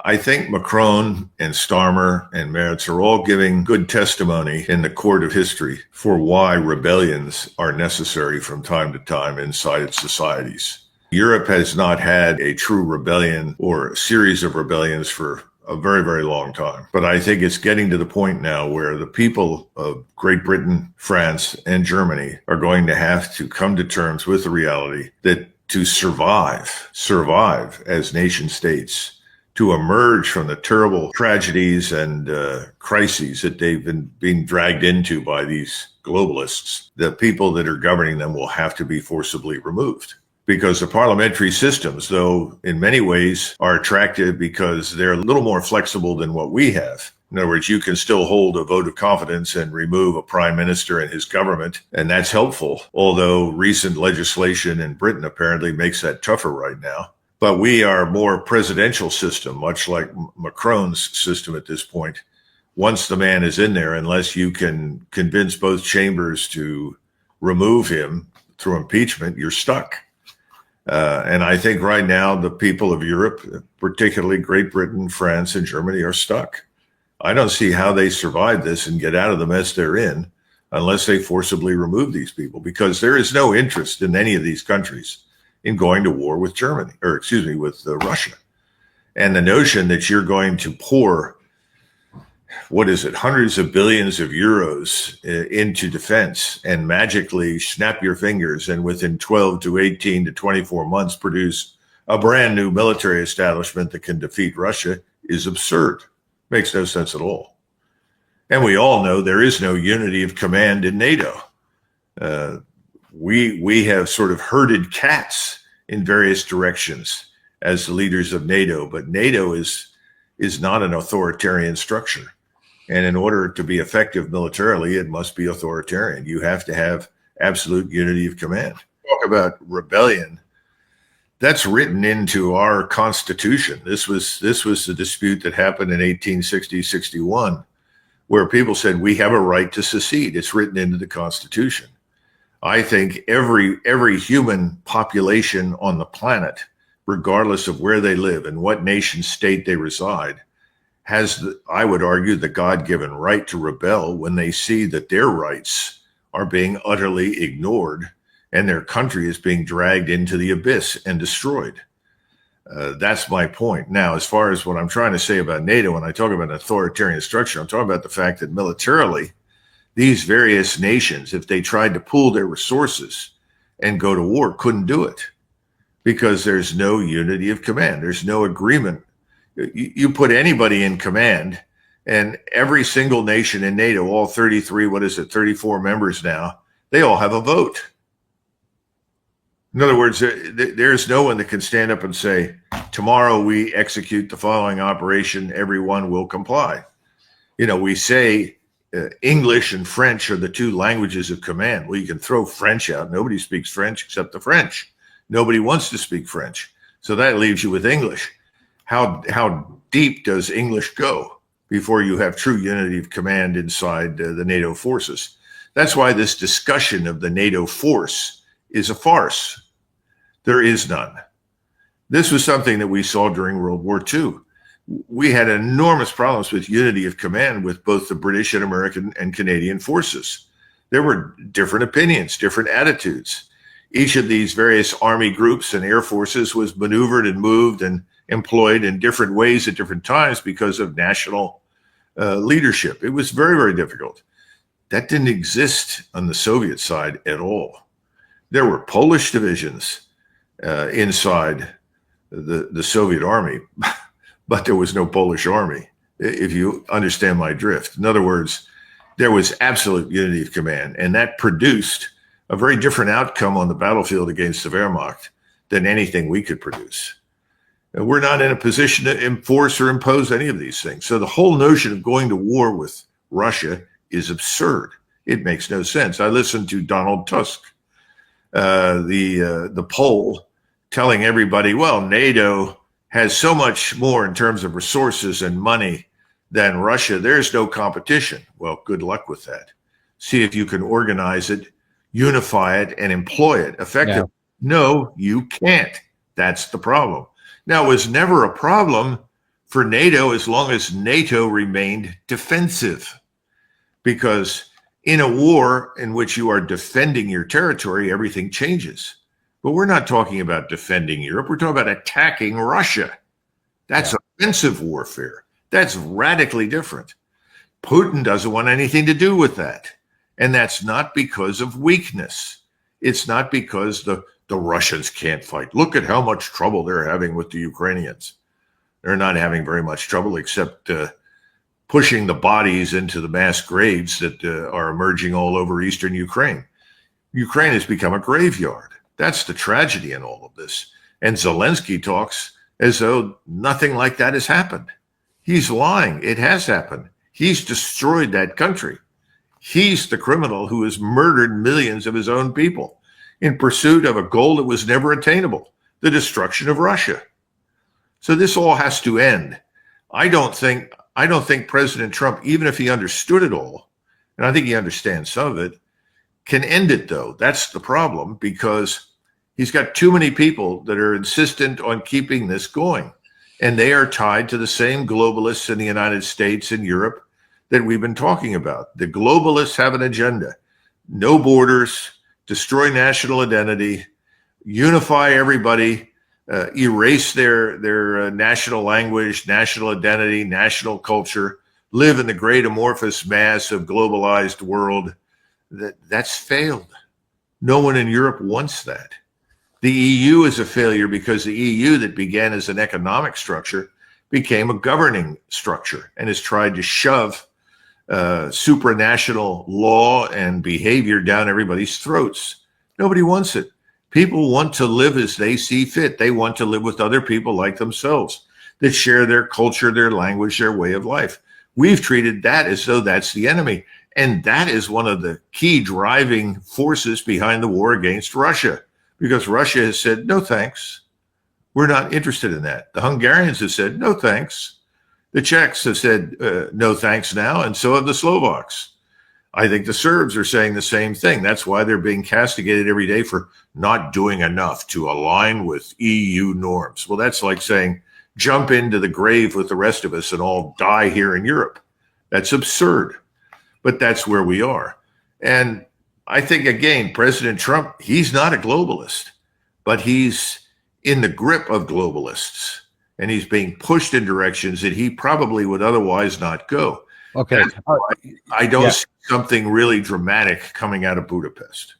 I think Macron and Starmer and Merz are all giving good testimony in the court of history for why rebellions are necessary from time to time inside its societies. Europe has not had a true rebellion or a series of rebellions for a very, very long time. But I think it's getting to the point now where the people of Great Britain, France, and Germany are going to have to come to terms with the reality that to survive as nation states, to emerge from the terrible tragedies and crises that they've been being dragged into by these globalists, the people that are governing them will have to be forcibly removed. Because the parliamentary systems, though in many ways are attractive because they're a little more flexible than what we have. In other words, you can still hold a vote of confidence and remove a prime minister and his government, and that's helpful, although recent legislation in Britain apparently makes that tougher right now. But we are more presidential system, much like Macron's system at this point. Once the man is in there, unless you can convince both chambers to remove him through impeachment, you're stuck. And I think right now the people of Europe, particularly Great Britain, France, and Germany, are stuck. I don't see how they survive this and get out of the mess they're in unless they forcibly remove these people, because there is no interest in any of these countries in going to war with with Russia. And the notion that you're going to pour, hundreds of billions of euros into defense and magically snap your fingers and within 12 to 18 to 24 months produce a brand new military establishment that can defeat Russia is absurd. Makes no sense at all. And we all know there is no unity of command in NATO. We have sort of herded cats in various directions as the leaders of NATO, but NATO is not an authoritarian structure. And in order to be effective militarily, it must be authoritarian. You have to have absolute unity of command. Talk about rebellion. That's written into our Constitution. This was the dispute that happened in 1860-61, where people said we have a right to secede. It's written into the Constitution. I think every human population on the planet, regardless of where they live and what nation state they reside, has, I would argue, the God-given right to rebel when they see that their rights are being utterly ignored and their country is being dragged into the abyss and destroyed. That's my point. Now, as far as what I'm trying to say about NATO, when I talk about an authoritarian structure, I'm talking about the fact that militarily, these various nations, if they tried to pool their resources and go to war, couldn't do it because there's no unity of command. There's no agreement. You put anybody in command, and every single nation in NATO, all 34 members now, they all have a vote. In other words, there's no one that can stand up and say, tomorrow we execute the following operation, everyone will comply. We say English and French are the two languages of command. Well, you can throw French out. Nobody speaks French except the French. Nobody wants to speak French. So that leaves you with English. How deep does English go before you have true unity of command inside the NATO forces? That's why this discussion of the NATO force is a farce. There is none. This was something that we saw during World War II. We had enormous problems with unity of command with both the British and American and Canadian forces. There were different opinions, different attitudes. Each of these various army groups and air forces was maneuvered and moved and employed in different ways at different times because of national leadership. It was very, very difficult. That didn't exist on the Soviet side at all. There were Polish divisions inside the Soviet army, but there was no Polish army, if you understand my drift. In other words, there was absolute unity of command, and that produced a very different outcome on the battlefield against the Wehrmacht than anything we could produce. And we're not in a position to enforce or impose any of these things. So the whole notion of going to war with Russia is absurd. It makes no sense. I listened to Donald Tusk, the Pole, telling everybody, well, NATO has so much more in terms of resources and money than Russia. There's no competition. Well, good luck with that. See if you can organize it, unify it, and employ it effectively. Yeah. No, you can't. That's the problem. Now, it was never a problem for NATO as long as NATO remained defensive. Because in a war in which you are defending your territory, everything changes. But we're not talking about defending Europe. We're talking about attacking Russia. That's offensive warfare. That's radically different. Putin doesn't want anything to do with that. And that's not because of weakness. It's not because the Russians can't fight. Look at how much trouble they're having with the Ukrainians. They're not having very much trouble except pushing the bodies into the mass graves that are emerging all over eastern Ukraine. Ukraine has become a graveyard. That's the tragedy in all of this. And Zelensky talks as though nothing like that has happened. He's lying. It has happened. He's destroyed that country. He's the criminal who has murdered millions of his own people in pursuit of a goal that was never attainable, the destruction of Russia. So this all has to end. I don't think President Trump, even if he understood it all, and I think he understands some of it, can end it though. That's the problem, because he's got too many people that are insistent on keeping this going. And they are tied to the same globalists in the United States and Europe that we've been talking about. The globalists have an agenda. No borders, destroy national identity, unify everybody, erase their national language, national identity, national culture, live in the great amorphous mass of globalized world. That's failed. No one in Europe wants that. The EU is a failure because the EU, that began as an economic structure, became a governing structure and has tried to shove supranational law and behavior down everybody's throats. Nobody wants it. People want to live as they see fit. They want to live with other people like themselves that share their culture, their language, their way of life. We've treated that as though that's the enemy. And that is one of the key driving forces behind the war against Russia, because Russia has said, no, thanks. We're not interested in that. The Hungarians have said, no, thanks. The Czechs have said, no, thanks now. And so have the Slovaks. I think the Serbs are saying the same thing. That's why they're being castigated every day for not doing enough to align with EU norms. Well, that's like saying, jump into the grave with the rest of us and all die here in Europe. That's absurd. But that's where we are. And I think, again, President Trump, he's not a globalist, but he's in the grip of globalists. And he's being pushed in directions that he probably would otherwise not go. Okay. I don't see something really dramatic coming out of Budapest.